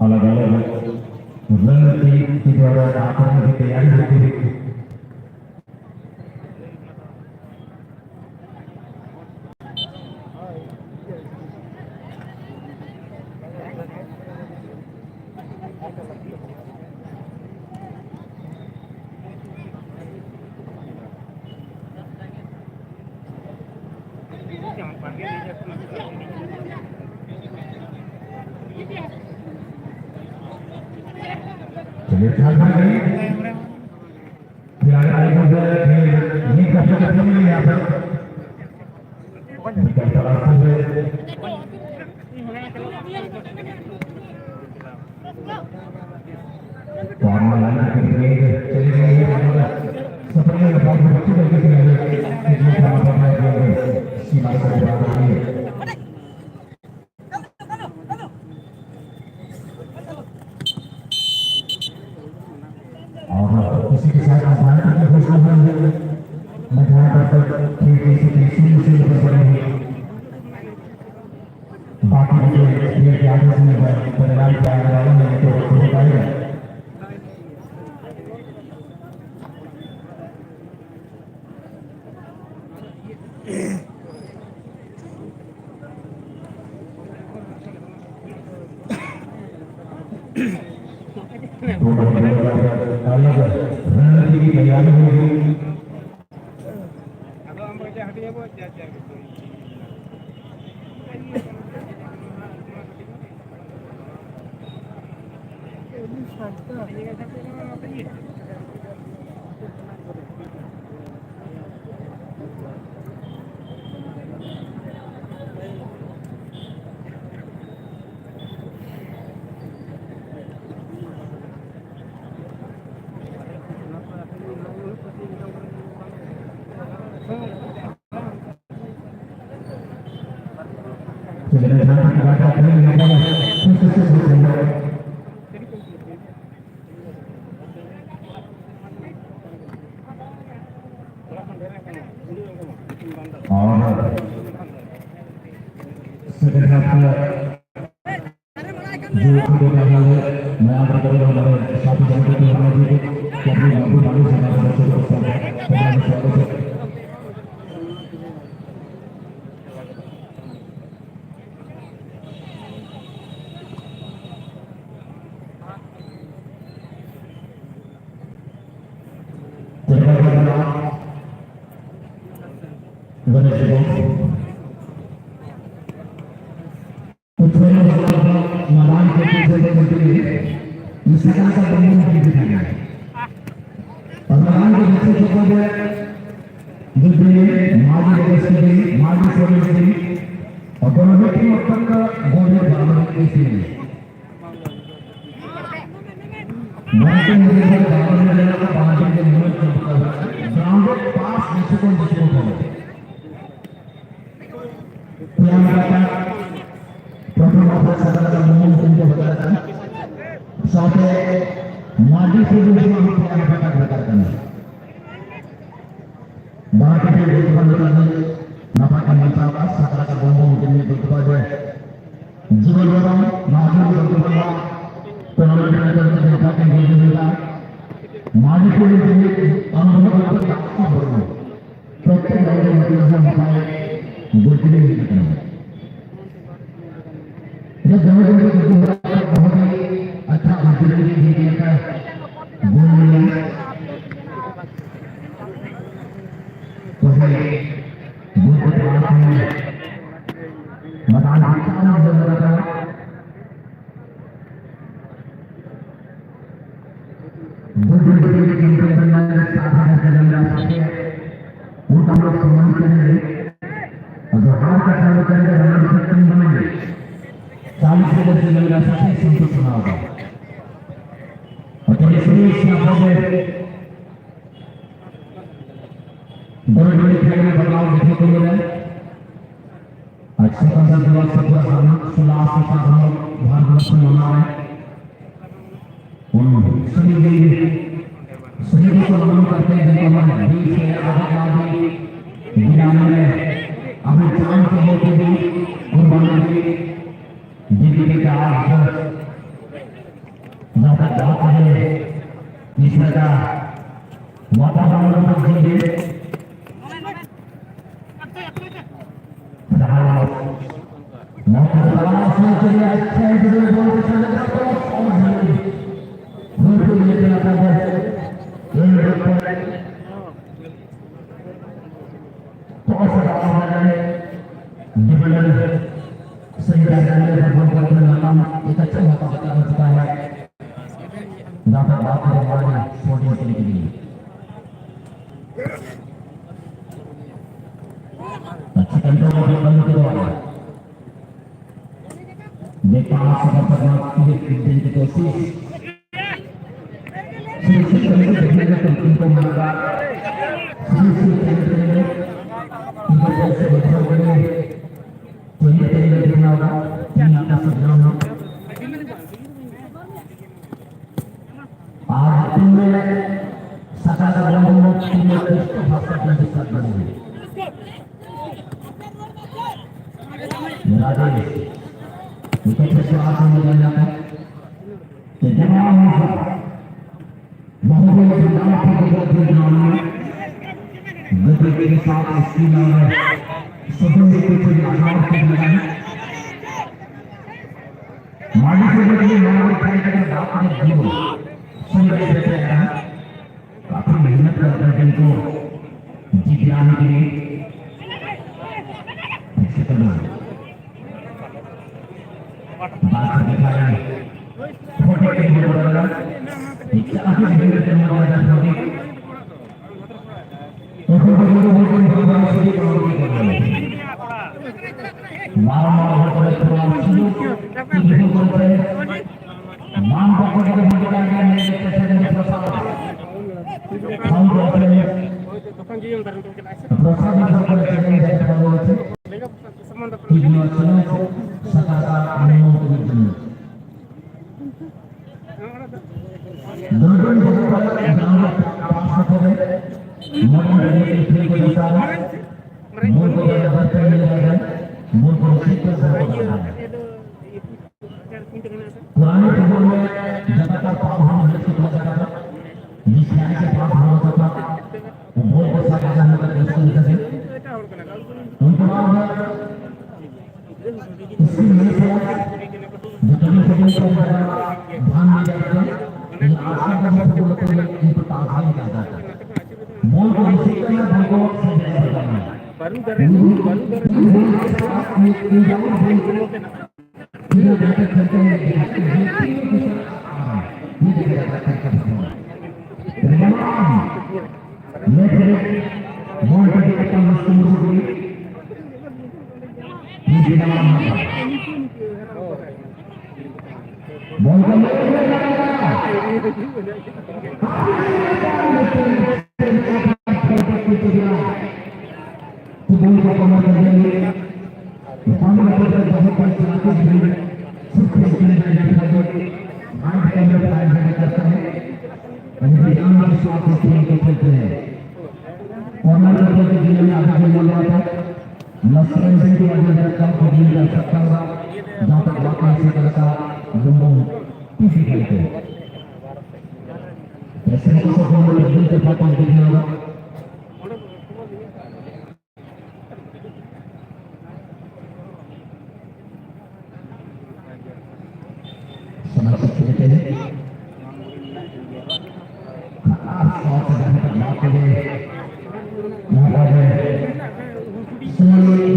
अलग-अलग रन की द्वारा आक्रमण की तैयारी होती है। उसी के साथ भारत की घोषणा हुई बाकी जो परिणाम आने वाले हैं तो बताएगा। रणनीति की तैयारी होगी। dapat dapat misalnya वातावरण को जीवे मौका से चलिए अच्छा है जो बहुत अच्छा लग रहा है और बिल्कुल ये चला था इन लोगों ने तो ऐसा रहा है डिविडेंड सही जानने का बहुत बड़ा नाम एक अच्छा मौका बता चुका है दादा बात है हमारे स्पोर्टिंग टीम के लिए अच्छी कंट्रोल में बंद करवाया नेपाल से परमात्मा की दिन की कोशिश सुरक्षित करने के लिए टीम को मांगा सुरक्षित करने के लिए इनको कैसे बचाव करें तो ये तरीके देखना होगा इन आपका सज्जनों आज टीम में सकारात्मक टीम में किसको भाषा की दिक्कत बनेगी राजेश विकेट से आगे निकल जाता है कि जवान बहुत ही गति के साथ इसकी नाम सभी कुछ आधार के लिए मालिक के लिए नाम खाई का बात में जीव सुन रहे हैं काफी मेहनत करते हैं इनको जीत जाने के लिए बात दिखा रहे हैं छोटे के लिए बोल रहा है इच्छा आगे मेहनत करने वाला छोटे ऐसे बोल रहा है कि मार होकर थोड़ा शुरू की बोलते हैं नाम पकड़ के बोल रहा है मैं कैसे नहीं प्रसाद हम बोलते हैं प्रसाद कर चले जाते हैं Video channel Sakata Animo Dulu beberapa orang pasang mungkin dari istri kita mungkin ada berpengalaman mungkin kita berpengalaman पुराने दिनों में ज्यादातर पाप हम जैसे बताया जिस न्याय के पाप होता था वो बहुत सारे जानने का प्रश्न करते उनको इसी में से जो कभी कभी को ध्यान में जाते हैं ये आशा का मतलब बोलते हैं इनको ताज़ा ही जाता है बोल को इसी तरह बोल को समझाया जाता है ये जाते करते हैं ये जाते करते हैं मैं फिर बोल को देखता हूँ मुझे ये नाम बोल को बोल को कमर कर देंगे पानी में तो बहुत बड़ी चुनौती है सबसे बड़ी माइंड कैमरे पर आयोजन करते हैं उनके नाम के साथ खेल के खेलते हैं कॉर्नर के जिले में आगे बोल रहा था नसरन सिंह की वजह से कम को दिया जा सकता होगा जहाँ तक वाकई से करता जुम्मो किसी खेलते हैं ऐसे को हम लोग दिल के फाटक देखना होगा समझ सकते हैं आप साथ जाने का बात करें यहाँ पर सुनिए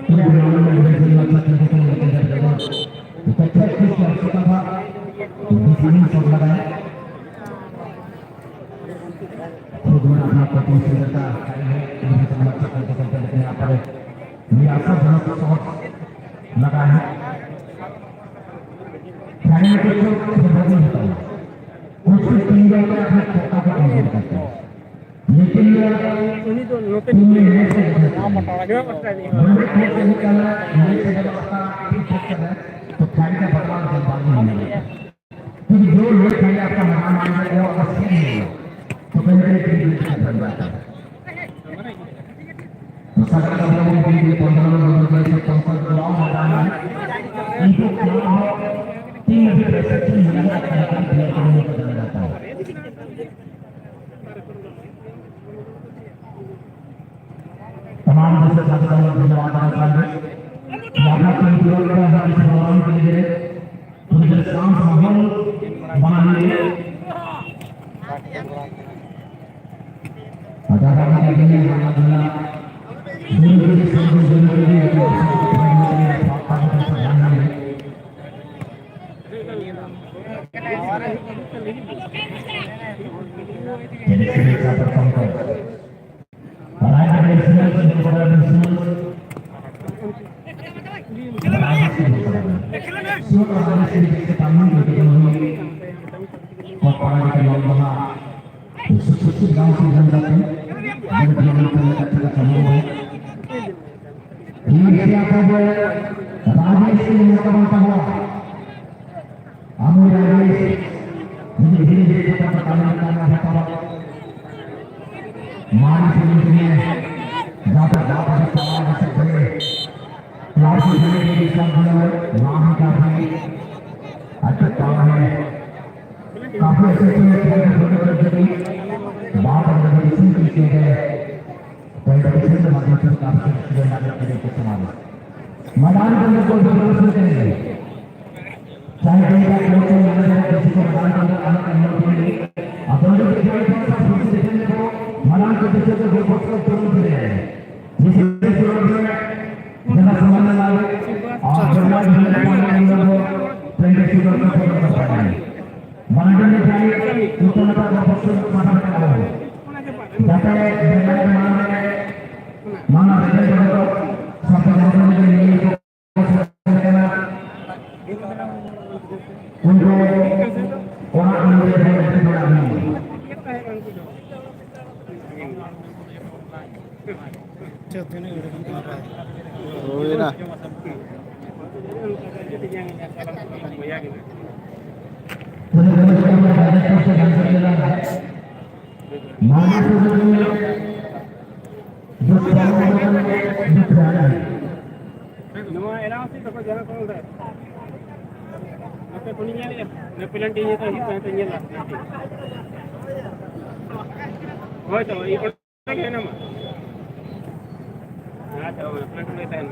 इन ग्रामीण में भी अच्छा करके तो लेके जाएगा इकट्ठा किस कर चुका था डिफाइनिंग शॉट लगाया खुद में अपना पोटेंशियल का है इन समझ सकते हैं यहाँ पर ये आपका जनक शॉट लगा है खाने के लिए खबर नहीं होता कुछ टीम का अपने कोटा को कमजोर करते हैं लेकिन उन्हीं तो नोटिस में नाम बताया गया पता नहीं है ये निकलना ये से जब आपका ठीक है तो खाने का बदलाव जल्दी नहीं होगा क्योंकि जो लोग खाने आपका नाम मान रहे हो अगर सही नहीं है तो पहले एक दिन बन जाता है सगर का लोगों के लिए 15 लोगों के लिए 15 लॉन्ग मैदान है इनको क्या हो 3 अभी अलग तरह का प्लेयर को नहीं बताया जाता है। तमाम दोस्तों का धन्यवाद यहाँ के प्रोग्राम के लिए मुझे शाम माहौल बनाने मैदान के अंदर कोई प्रवेश नहीं करेंगे, चाहे कहीं का कोई किसी को मैदान के अंदर आने करने के लिए अपने मैदान के पीछे से दो पक्ष को तोड़ दिए हैं, जिससे जना समझने वाले और समाज में लोगों को प्रेरणा से कर पाएंगे। मैदान में चाहिए उतना का पक्ष माना करना है, जाते हैं माना उनको penaltinya itu penaltinya lah nanti. Oh itu ikut lagi nama. Nah coba penalti itu kan.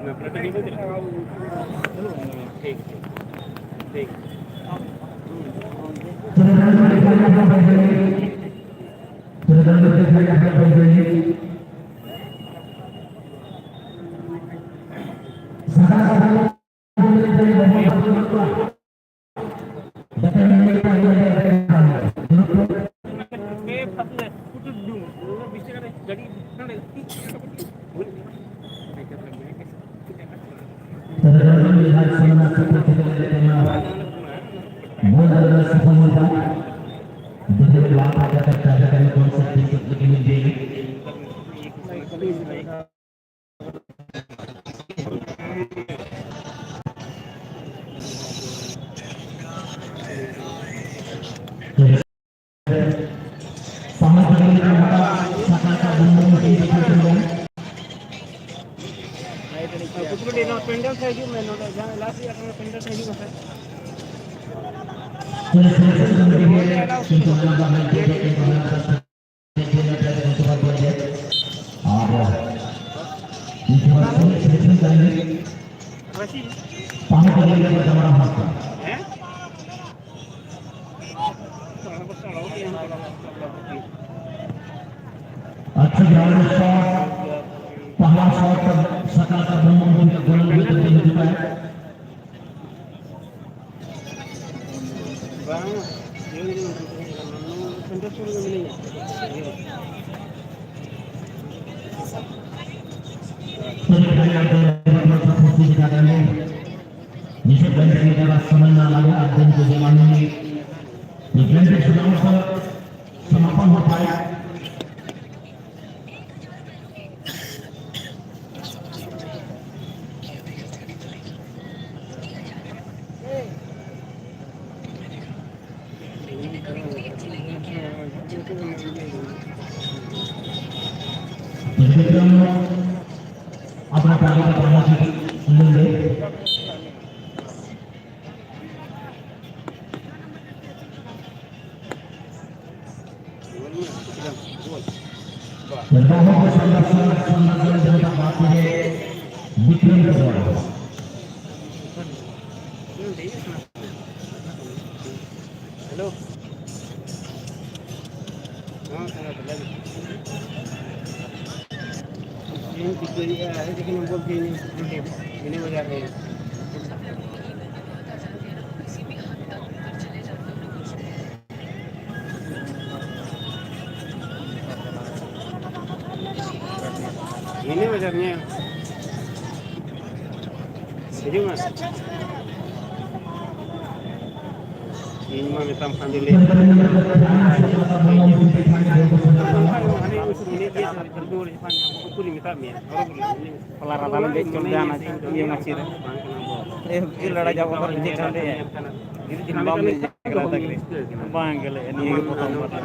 Nah penalti itu tidak. ठीक ठीक. पेंडल साइज में नोट जहां लास्ट ईयर में पेंडल साइज में है अच्छा ग्राउंड शॉट पहला शॉट सका का बम के गोल में तब्दील हो चुका है। जिसे बैंक की तरह समझना लगे आज दिन के जमाने में बैंक चुनाव का समापन हो पाया। अपना कार्य का लेंगे Berbahagia bersama-sama dengan Bapak Bikram Kepala. Hello. ini nombor ini baजार में ini bajarnya jadi mas ini mah minta ambil pelarataan dek kerjaan aja iya ngacir lada jauh kan dek kan dek ini jimbang dek kereta kiri bang gele ini potong potong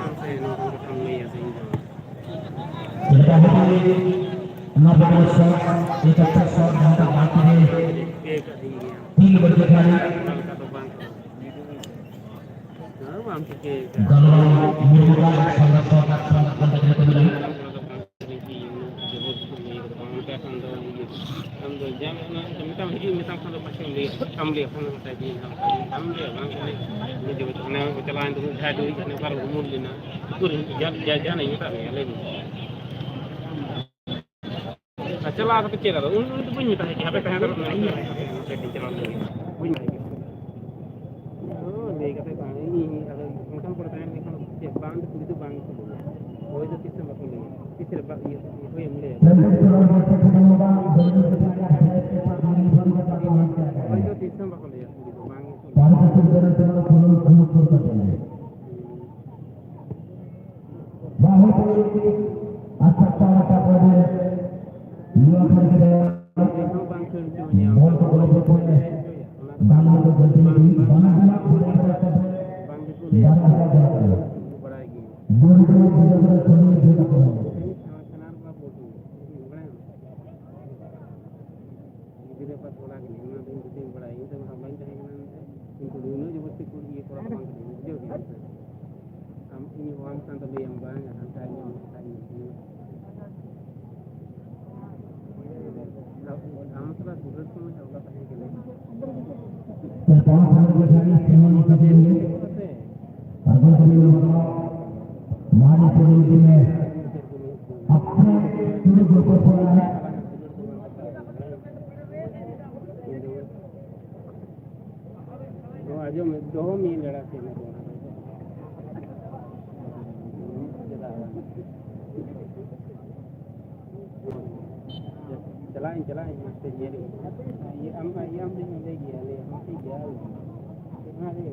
चला तो कच्चे रहो उन तो बुझ में है कि यहाँ पे कहाँ करो नहीं है सेटिंग चला लो बुझ में है ओ देखा तो पानी नहीं अगर मौसम पड़ता है लेकिन ये बांध पूरी तो बांध को वो जो किससे मतलब नहीं किससे बात ये कोई मिले वो जो किससे मतलब ये पूरी तो बांध चलाएं मस्ते ये हम नहीं लेगी ले हम ठीक है कितना दे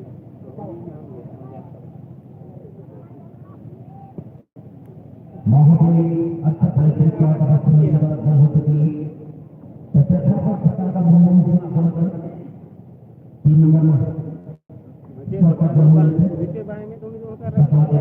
बहुत ही अच्छा तरीके का होती है अच्छा का मोमेंट तीन नंबर मुझे बारे में थोड़ी जोर कर रहा है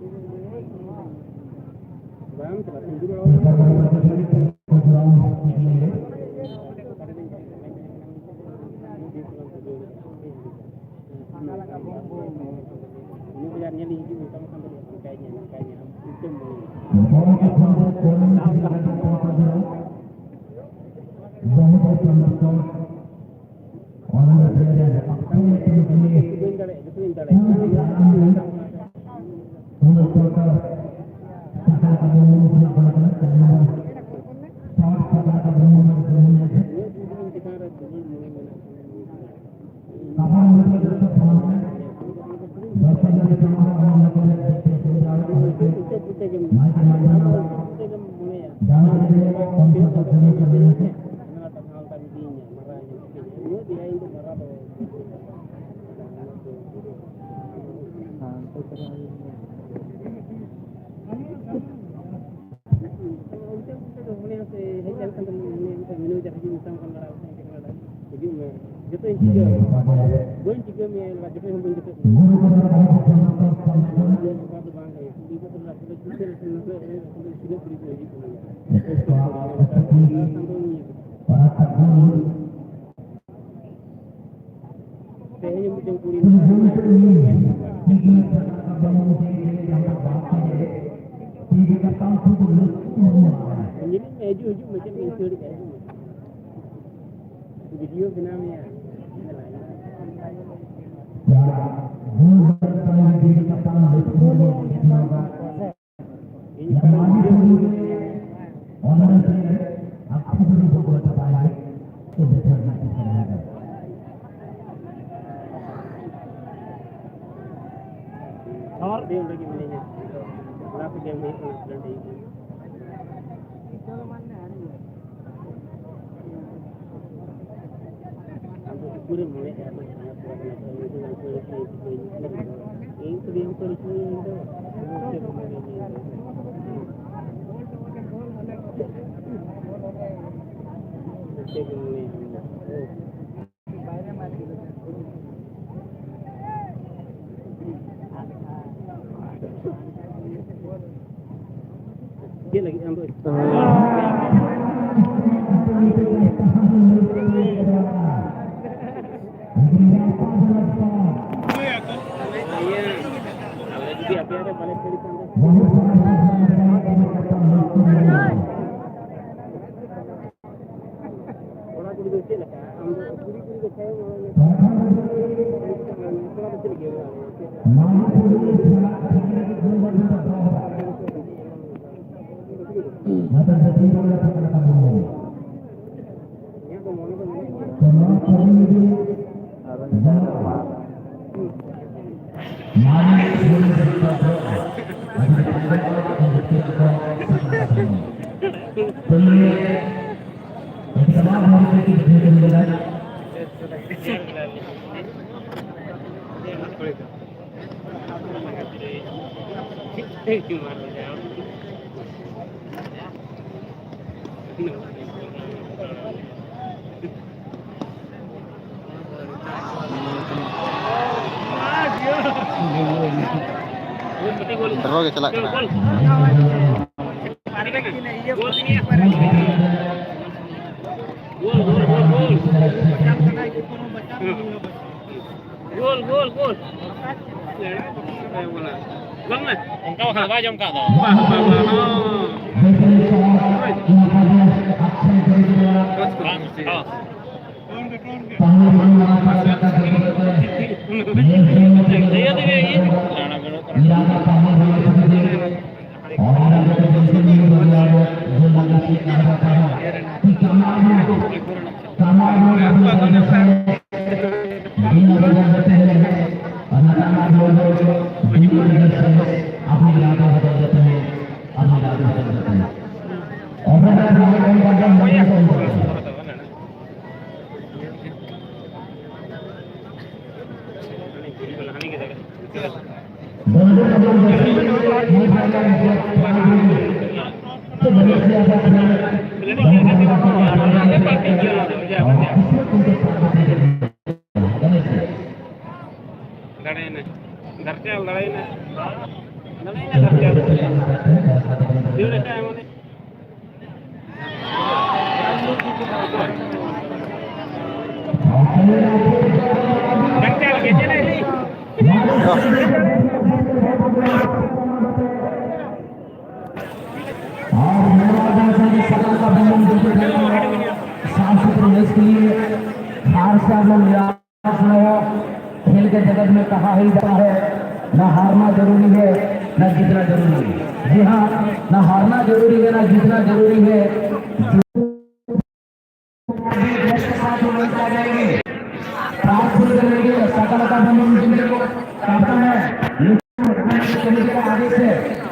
Bang, telah tidur ini biarnya di sini sama sampai kayaknya itu video finalnya dia lagi milihnya berapa dia milih dan itu पूरे मोड़े हैं तो एक तो दिन पर ये लगी हम terus celak kena. Gol. Vâng này. Engkau hal ba trong cả đó. खेल के जगत में कहा ही जाता है न हारना जरूरी है न जीतना जरूरी है। जी हाँ, न हारना जरूरी है न जीतना जरूरी है। सकल का आदेश है।